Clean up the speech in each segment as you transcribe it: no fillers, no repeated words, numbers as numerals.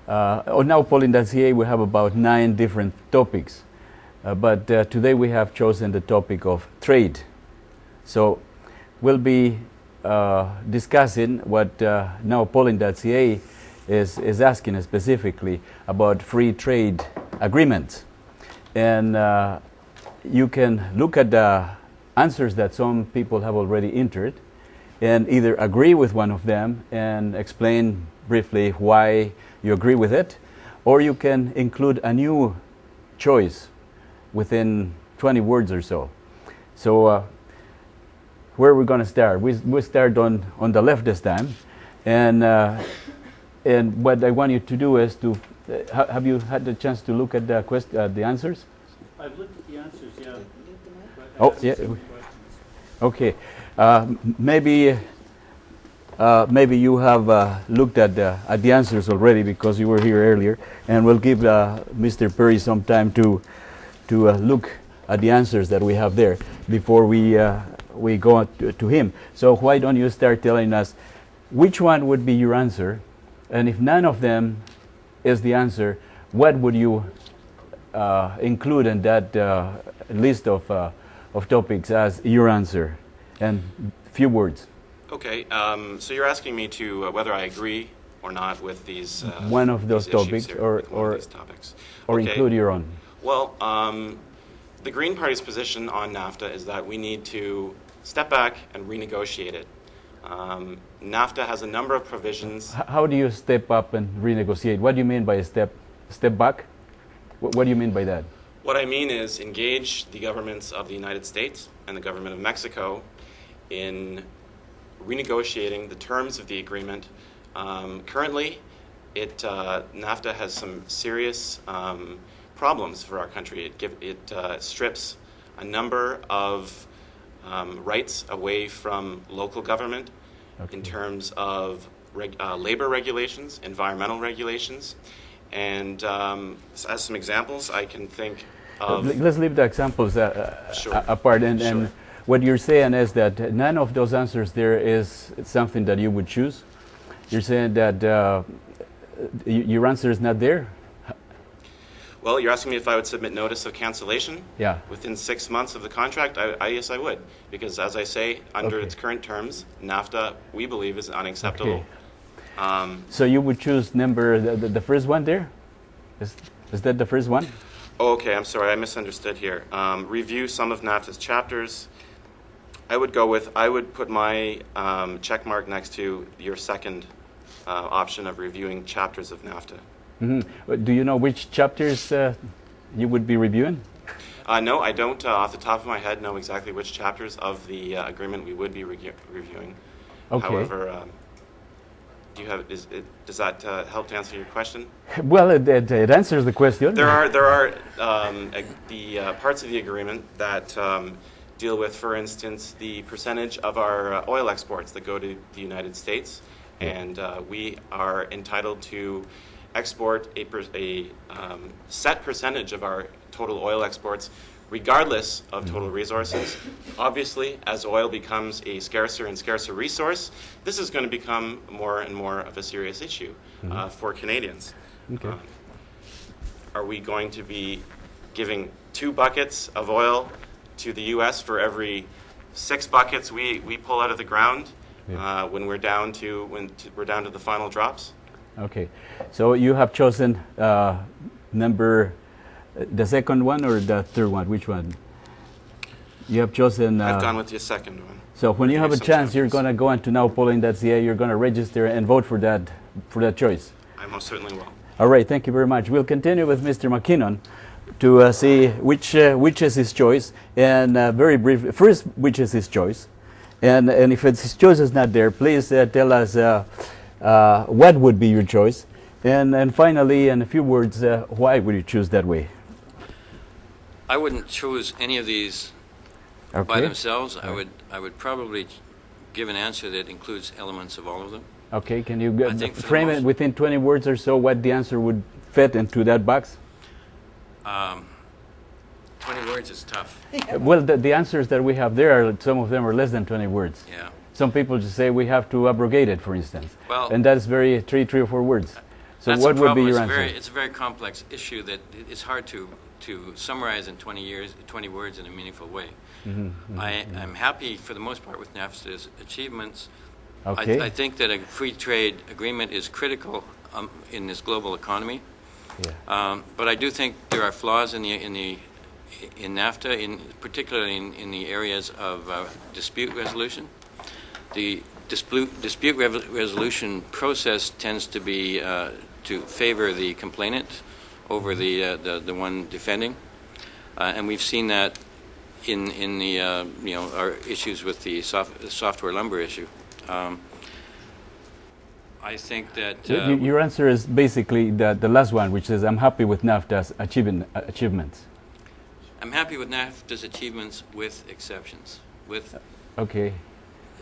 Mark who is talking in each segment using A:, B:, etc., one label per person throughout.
A: On nowpolin.ca we have about 9 different topics, but today we have chosen the topic of trade. So we'll be discussing what nowpolin.ca is asking specifically about free trade agreements. And you can look at the answers that some people have already entered and either agree with one of them and explain briefly why you agree with it, or you can include a new choice within 20 words or so. So where are we going to start? We start on the left this time, and what I want you to do is to have you had the chance to look at the answers?
B: I've looked at the answers, yeah.
A: Oh, yeah. Okay. Maybe you have looked at the answers already because you were here earlier, and we'll give Mr. Perry some time to look at the answers that we have there before we go to him. So why don't you start telling us which one would be your answer, and if none of them is the answer, what would you include in that list of topics as your answer? And few words.
C: Okay, so you're asking me to whether I agree or not with these
A: one of those
C: these
A: topics, or
C: okay.
A: Include your own.
C: Well, the Green Party's position on NAFTA is that we need to step back and renegotiate it. NAFTA has a number of provisions.
A: How do you step up and renegotiate? What do you mean by a step back? What do you mean by that?
C: What I mean is engage the governments of the United States and the government of Mexico in renegotiating the terms of the agreement. Currently, NAFTA has some serious problems for our country. It strips a number of rights away from local government. Okay. In terms of labor regulations, environmental regulations, and as some examples, I can think of...
A: Let's leave the examples
C: sure.
A: apart. And
C: Sure.
A: What you're saying is that none of those answers there is something that you would choose. You're saying that your answer is not there?
C: Well, you're asking me if I would submit notice of cancellation?
A: Yeah.
C: Within 6 months of the contract? Yes, I would. Because as I say, under its current terms, NAFTA, we believe, is unacceptable.
A: Okay. So you would choose the first one there? Is that the first one?
C: Oh, okay, I'm sorry, I misunderstood here. Review some of NAFTA's chapters. I would put my check mark next to your second option of reviewing chapters of NAFTA.
A: Mm-hmm. Do you know which chapters you would be reviewing?
C: No, I don't, off the top of my head, know exactly which chapters of the agreement we would be reviewing.
A: Okay.
C: However, does that help to answer your question?
A: Well, it answers the question.
C: There are the parts of the agreement that deal with, for instance, the percentage of our oil exports that go to the United States, and we are entitled to export a set percentage of our total oil exports, regardless of total resources. Obviously, as oil becomes a scarcer and scarcer resource, this is going to become more and more of a serious issue for Canadians.
A: Okay.
C: Are we going to be giving 2 buckets of oil to the U.S. for every 6 buckets we pull out of the ground when we're down to the final drops? Okay,
A: so you have chosen the second one or the third one? Which one? You have chosen...
C: I've gone with the second one.
A: So when you have a chance, you're going to go into nowpolin.ca, you're going to register and vote for that choice.
C: I most certainly will.
A: All right, thank you very much. We'll continue with Mr. McKinnon to see which is his choice, and very brief. First, which is his choice, and if his choice is not there, please tell us what would be your choice, and finally, in a few words, why would you choose that way?
D: I wouldn't choose any of these by themselves. I would probably give an answer that includes elements of all of them.
A: Okay, can you frame it within 20 words or so what the answer would fit into that box?
D: 20 words is tough.
A: Well, the answers that we have there, some of them are less than 20 words.
D: Yeah.
A: Some people just say we have to abrogate it, for instance.
D: Well,
A: and that's three or four words. So
D: That's
A: what
D: the
A: would be
D: problem.
A: your
D: It's
A: answer?
D: it's a very complex issue that it's hard to summarize in 20 words in a meaningful way. I'm happy for the most part with NAFTA's achievements.
A: Okay.
D: I think that a free trade agreement is critical in this global economy.
A: Yeah.
D: But I do think there are flaws in NAFTA, particularly in the areas of dispute resolution. The dispute resolution process tends to be to favor the complainant over the one defending, and we've seen that in the our issues with the software lumber issue. I think that
A: Your answer is basically the last one, which is I'm happy with NAFTA's achievements.
D: I'm happy with NAFTA's achievements with exceptions.
A: Okay.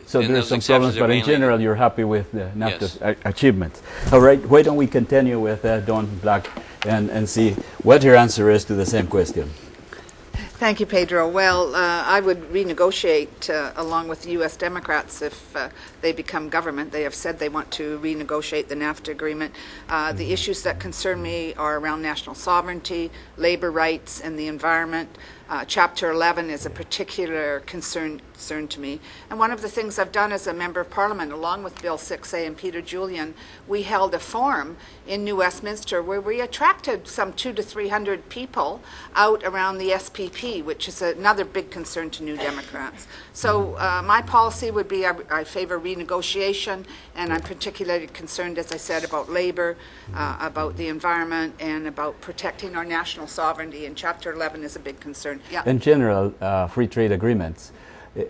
A: So
D: And
A: there's
D: those
A: some problems,
D: exceptions are
A: but in
D: mainly-
A: general, you're happy with NAFTA's achievements. All right, why don't we continue with Dawn Black and see what your answer is to the same question.
E: Thank you, Pedro. Well, I would renegotiate along with the U.S. Democrats if they become government. They have said they want to renegotiate the NAFTA agreement. The issues that concern me are around national sovereignty, labor rights, and the environment. Chapter 11 is a particular concern to me. And one of the things I've done as a member of Parliament, along with Bill Siksay and Peter Julian, we held a forum in New Westminster where we attracted some 200 to 300 people out around the SPP, which is another big concern to New Democrats. So my policy would be I favor renegotiation, and I'm particularly concerned, as I said, about labor, about the environment, and about protecting our national sovereignty, and Chapter 11 is a big concern. Yeah.
A: In general, free trade agreements,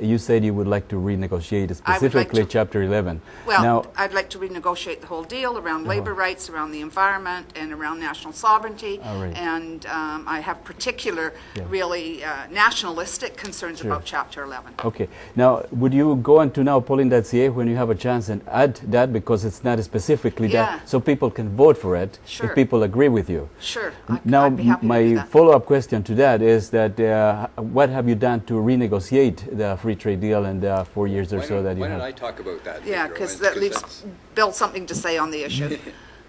A: you said you would like to renegotiate specifically Chapter 11.
E: Well,
A: now,
E: I'd like to renegotiate the whole deal around labor rights, around the environment, and around national sovereignty.
A: All right.
E: And I have particular, really nationalistic concerns
A: Sure.
E: about Chapter 11.
A: okay. Now, would you go into now polling.ca when you have a chance and add that, because it's not specifically
E: Yeah.
A: that, so people can vote for it
E: Sure.
A: if people agree with you.
E: Sure,
A: Now,
E: I'd be happy to do
A: my
E: that.
A: follow-up question to that is that what have you done to renegotiate the free trade deal in the 4 years or so that you
F: Why
A: have?
F: don't I talk about that?
E: Yeah,
F: Pedro?
E: because that leaves Bill something to say on the issue.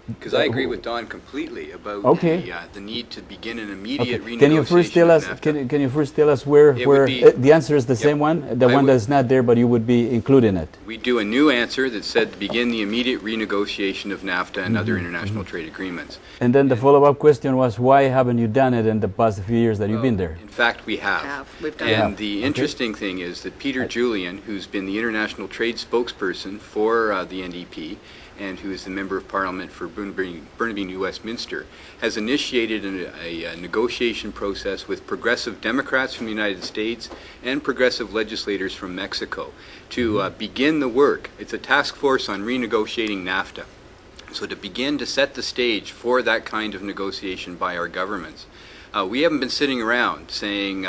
F: Because I agree with Don completely about
A: Okay.
F: the need to begin an immediate renegotiation.
A: Can you first tell us?
F: of NAFTA.
A: Can you first tell us where
F: It would be-
A: the answer is the same one, the
F: I
A: one
F: would-
A: that's not there, but you would be including it.
F: We do a new answer that said to begin the immediate renegotiation of NAFTA and other international trade agreements.
A: And then the follow-up question was, why haven't you done it in the past few years that you've been there?
F: In fact, we have.
E: We've done
F: And
E: that.
F: the interesting thing is that Peter Julian, who's been the international trade spokesperson for the NDP, and who is the Member of Parliament for Burnaby New Westminster, has initiated a negotiation process with progressive Democrats from the United States and progressive legislators from Mexico to begin the work. It's a task force on renegotiating NAFTA. So to begin to set the stage for that kind of negotiation by our governments. We haven't been sitting around saying,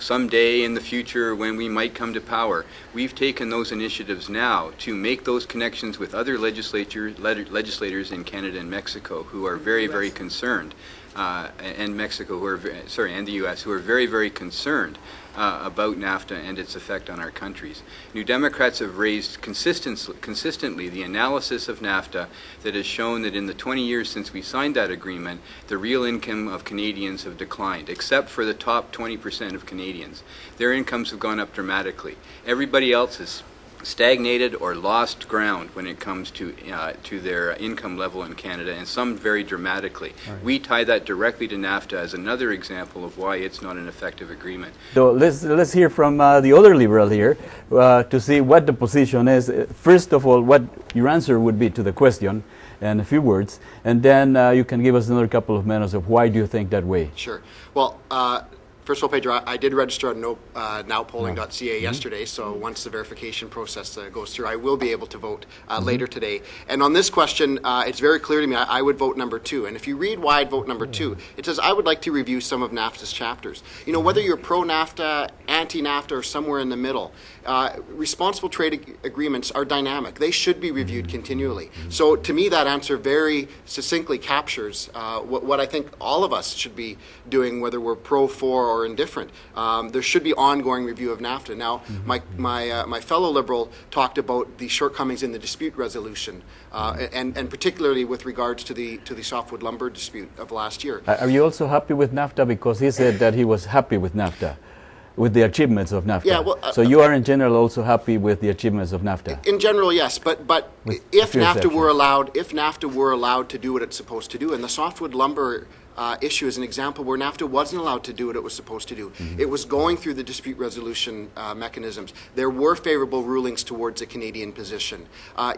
F: someday in the future when we might come to power. We've taken those initiatives now to make those connections with other legislators in Canada and Mexico who are very, very concerned, and Mexico who are, and the U.S. who are very, very concerned about NAFTA and its effect on our countries. New Democrats have raised consistently the analysis of NAFTA that has shown that in the 20 years since we signed that agreement, the real income of Canadians have declined, except for the top 20% of Canadians. Their incomes have gone up dramatically. Everybody else has stagnated or lost ground when it comes to their income level in Canada, and some very dramatically. Right. We tie that directly to NAFTA as another example of why it's not an effective agreement.
A: So let's hear from the other liberal here to see what the position is. First of all, what your answer would be to the question in a few words, and then you can give us another couple of minutes of why do you think that way.
G: Sure. Well, first of all, Pedro, I did register on nowpolling.ca yesterday, so once the verification process goes through, I will be able to vote later today. And on this question, it's very clear to me I would vote number 2. And if you read why I'd vote number 2, it says I would like to review some of NAFTA's chapters. You know, whether you're pro-NAFTA, anti-NAFTA, or somewhere in the middle, responsible trade agreements are dynamic. They should be reviewed continually. So to me, that answer very succinctly captures what I think all of us should be doing, whether we're pro, for, or or indifferent. There should be ongoing review of NAFTA. Now, my fellow Liberal talked about the shortcomings in the dispute resolution, and particularly with regards to the softwood lumber dispute of last year.
A: Are you also happy with NAFTA? Because he said that he was happy with NAFTA, with the achievements of NAFTA.
G: Yeah, well,
A: so you are in general also happy with the achievements of NAFTA?
G: In general, yes, but
A: With
G: if
A: a few
G: NAFTA
A: exceptions.
G: were allowed to do what it's supposed to do, and the softwood lumber issue is an example where NAFTA wasn't allowed to do what it was supposed to do. It was going through the dispute resolution mechanisms. There were favorable rulings towards a Canadian position.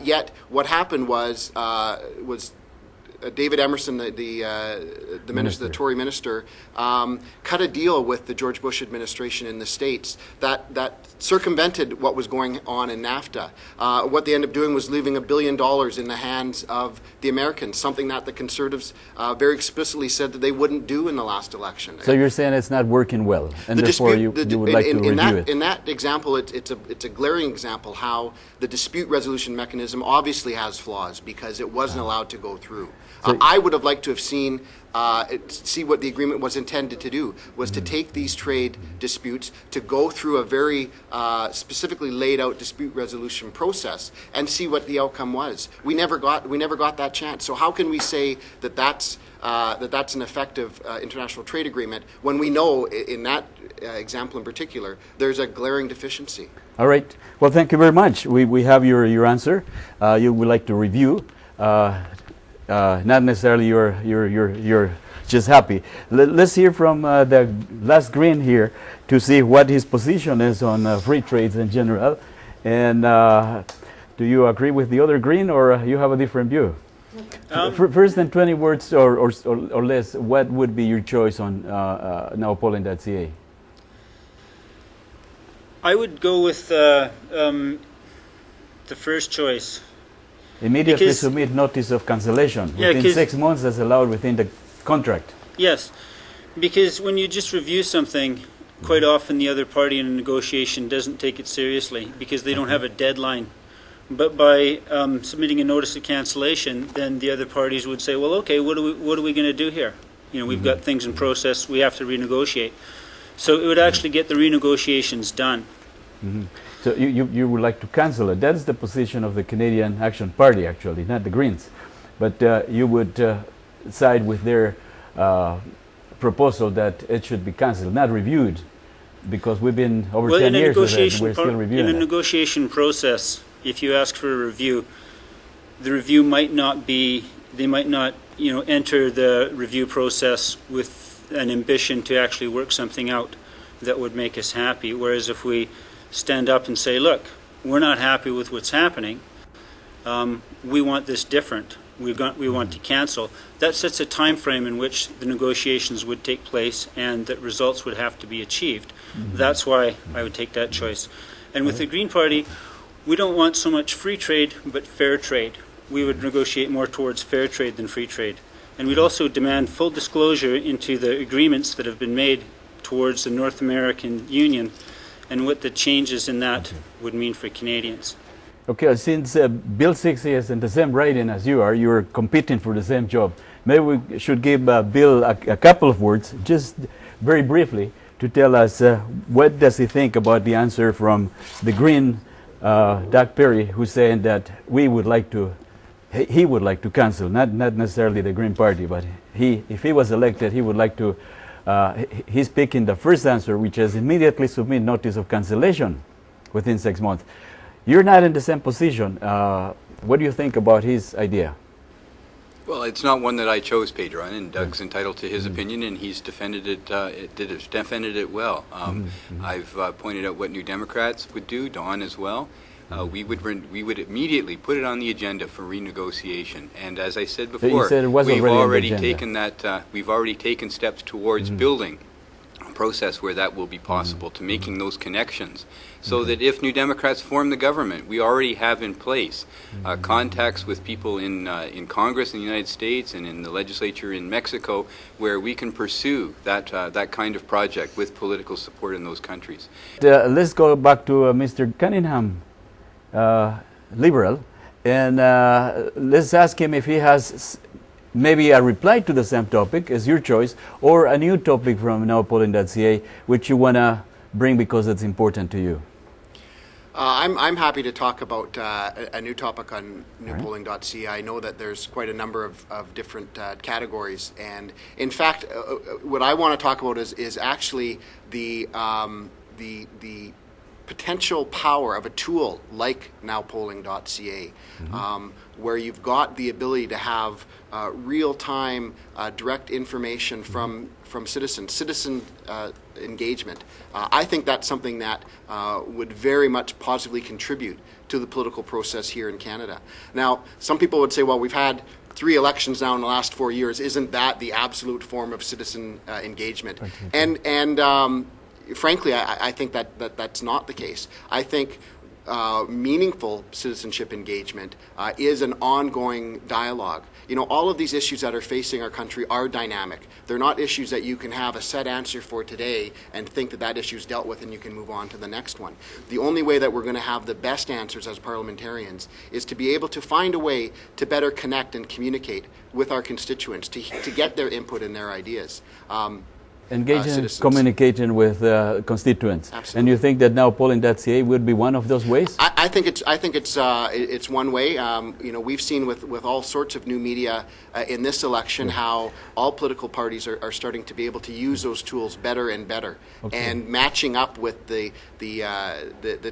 G: Yet what happened was David Emerson, the minister, the Tory minister, cut a deal with the George Bush administration in the States that circumvented what was going on in NAFTA. What they ended up doing was leaving $1 billion in the hands of the Americans, something that the Conservatives very explicitly said that they wouldn't do in the last election.
A: So you're saying it's not working well, and therefore you would like to review it?
G: In that example, it's a glaring example how the dispute resolution mechanism obviously has flaws because it wasn't allowed to go through. I would have liked to have see what the agreement was intended to do, was to take these trade disputes, to go through a very specifically laid out dispute resolution process and see what the outcome was. We never got that chance. So how can we say that that's an effective international trade agreement when we know in that example in particular there's a glaring deficiency?
A: All right. Well, thank you very much. We have your answer. You would like to review. Not necessarily you're just happy. Let's hear from the last green here to see what his position is on free trades in general. And do you agree with the other green, or you have a different view? First, in 20 words or less, what would be your choice on nowpolling.ca?
B: I would go with the first choice.
A: Immediately
B: Because-
A: submit notice of cancellation
B: Yeah,
A: within 6 months as allowed within the contract.
B: Yes, because when you just review something, quite often the other party in a negotiation doesn't take it seriously because they don't have a deadline. But by submitting a notice of cancellation, then the other parties would say, well, okay, what are we going to do here? You know, we've got things in process, we have to renegotiate. So it would actually get the renegotiations done.
A: So you would like to cancel it. That's the position of the Canadian Action Party, actually, not the Greens. But you would side with their proposal that it should be cancelled, not reviewed, because we've been over 10 years with it, and we're still reviewing
B: in a
A: it.
B: negotiation process, if you ask for a review, the review might not be, they might not, enter the review process with an ambition to actually work something out that would make us happy. Whereas if we stand up and say, look, we're not happy with what's happening, we want this different, we want to cancel, that sets a time frame in which the negotiations would take place and that results would have to be achieved. That's why I would take that choice. And with the Green Party, we don't want so much free trade but fair trade. We would negotiate more towards fair trade than free trade. And we'd also demand full disclosure into the agreements that have been made towards the North American Union and what the changes in that would mean for Canadians.
A: Okay, since Bill Siksay is in the same writing as you are, you're competing for the same job. Maybe we should give Bill a couple of words, just very briefly, to tell us what does he think about the answer from the Green, Doug Perry, who's saying that he would like to cancel, not necessarily the Green Party, but if he was elected, he would like to. He's picking the first answer, which is immediately submit notice of cancellation within 6 months. You're not in the same position. What do you think about his idea?
F: Well, it's not one that I chose, Pedro, and Doug's entitled to his opinion, and he's defended it well. I've pointed out what New Democrats would do, Dawn as well. We would immediately put it on the agenda for renegotiation, and as I said before,
A: you said it was
F: we've
A: already on the
F: already
A: agenda.
F: taken that. We've already taken steps towards building a process where that will be possible, to making those connections, so that if New Democrats form the government, we already have in place contacts with people in Congress in the United States and in the legislature in Mexico, where we can pursue that kind of project with political support in those countries.
A: Let's go back to Mr. Cunningham, Liberal, and let's ask him if he has maybe a reply to the same topic is your choice, or a new topic from nowpolling.ca which you want to bring because it's important to you.
G: I'm happy to talk about a new topic on newpolling.ca. I know that there's quite a number of different categories, and in fact, what I want to talk about is actually the potential power of a tool like nowpolling.ca, where you've got the ability to have real-time, direct information from citizen engagement. I think that's something that would very much positively contribute to the political process here in Canada. Now, some people would say, well, we've had 3 elections now in the last 4 years. Isn't that the absolute form of citizen engagement? And frankly, I think that's not the case. I think meaningful citizenship engagement is an ongoing dialogue. You know, all of these issues that are facing our country are dynamic. They're not issues that you can have a set answer for today and think that that issue is dealt with and you can move on to the next one. The only way that we're going to have the best answers as parliamentarians is to be able to find a way to better connect and communicate with our constituents, to get their input and their ideas.
A: Engaging and communicating with constituents.
G: Absolutely.
A: And you think that nowpolling.ca would be one of those ways?
G: I think it's one way. You know, we've seen with all sorts of new media in this election how all political parties are starting to be able to use those tools better and better, and matching up with the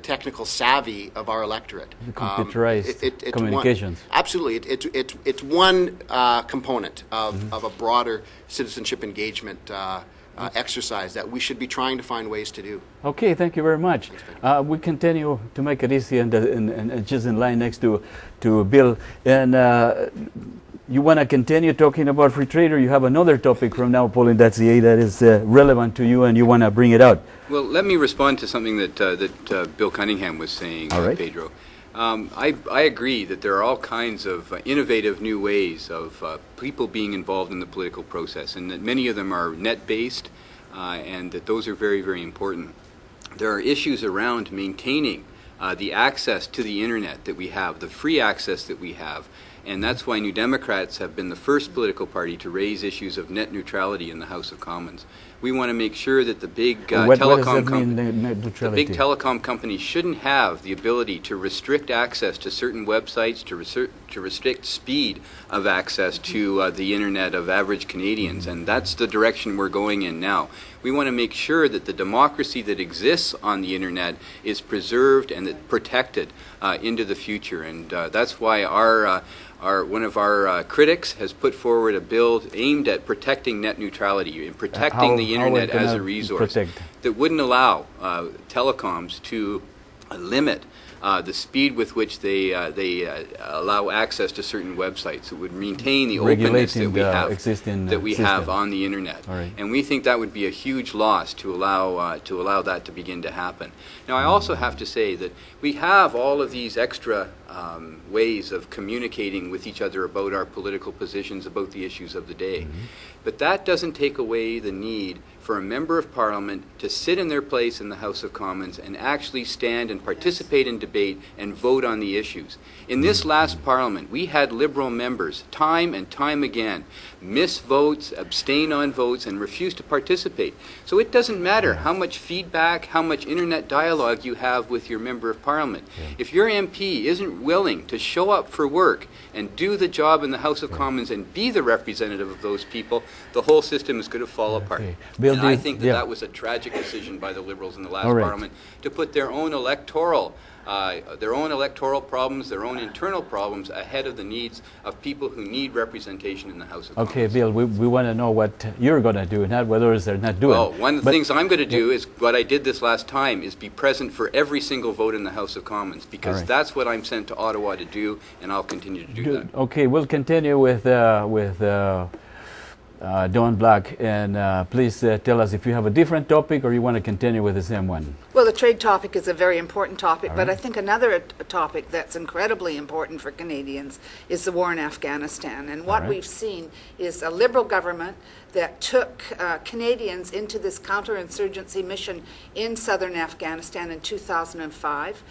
G: technical savvy of our electorate.
A: The computerized communications.
G: Absolutely, it's one component of a broader citizenship engagement exercise that we should be trying to find ways to do.
A: Okay, thank you very much. We continue to make it easy and just in line next to Bill. And you want to continue talking about free trade, or you have another topic from nowpolling.ca that is relevant to you and you want to bring it out?
F: Well, let me respond to something that Bill Cunningham was saying,
A: all right.
F: Pedro. I agree that there are all kinds of innovative new ways of people being involved in the political process, and that many of them are net-based, and that those are very, very important. There are issues around maintaining the access to the internet that we have, the free access that we have, and that's why New Democrats have been the first political party to raise issues of net neutrality in the House of Commons. We want to make sure that the big telecom companies shouldn't have the ability to restrict access to certain websites, to restrict speed of access to the internet of average Canadians, and that's the direction we're going in now. We want to make sure that the democracy that exists on the internet is preserved and protected into the future, and that's why one of our critics has put forward a bill aimed at protecting net neutrality and protecting the internet as a resource that wouldn't allow telecoms to limit the speed with which they allow access to certain websites. It would maintain the openness that we have on the internet,
A: right.
F: And we think that would be a huge loss to allow that to begin to happen. Now, I also have to say that we have all of these extra ways of communicating with each other about our political positions, about the issues of the day. But that doesn't take away the need for a member of Parliament to sit in their place in the House of Commons and actually stand and participate in debate and vote on the issues. In this last Parliament, we had Liberal members time and time again miss votes, abstain on votes, and refuse to participate. So it doesn't matter how much feedback, how much internet dialogue you have with your member of Parliament. If your MP isn't willing to show up for work and do the job in the House of Commons and be the representative of those people, the whole system is going to fall apart.
A: Bill,
F: and I think that was a tragic decision by the Liberals in the last Parliament to put their own electoral problems, their own internal problems ahead of the needs of people who need representation in the House of Commons.
A: Okay, Bill, we want to know what you're going to do, not what others are not doing.
F: Well, one of the things I'm going to do is what I did this last time, is be present for every single vote in the House of Commons, because that's what I'm sent to Ottawa to do, and I'll continue to do that.
A: Okay, we'll continue with Don Black, and please tell us if you have a different topic or you want to continue with the same one.
E: Well, the trade topic is a very important topic, but I think another topic that's incredibly important for Canadians is the war in Afghanistan. And what we've seen is a Liberal government that took Canadians into this counterinsurgency mission in southern Afghanistan in 2005.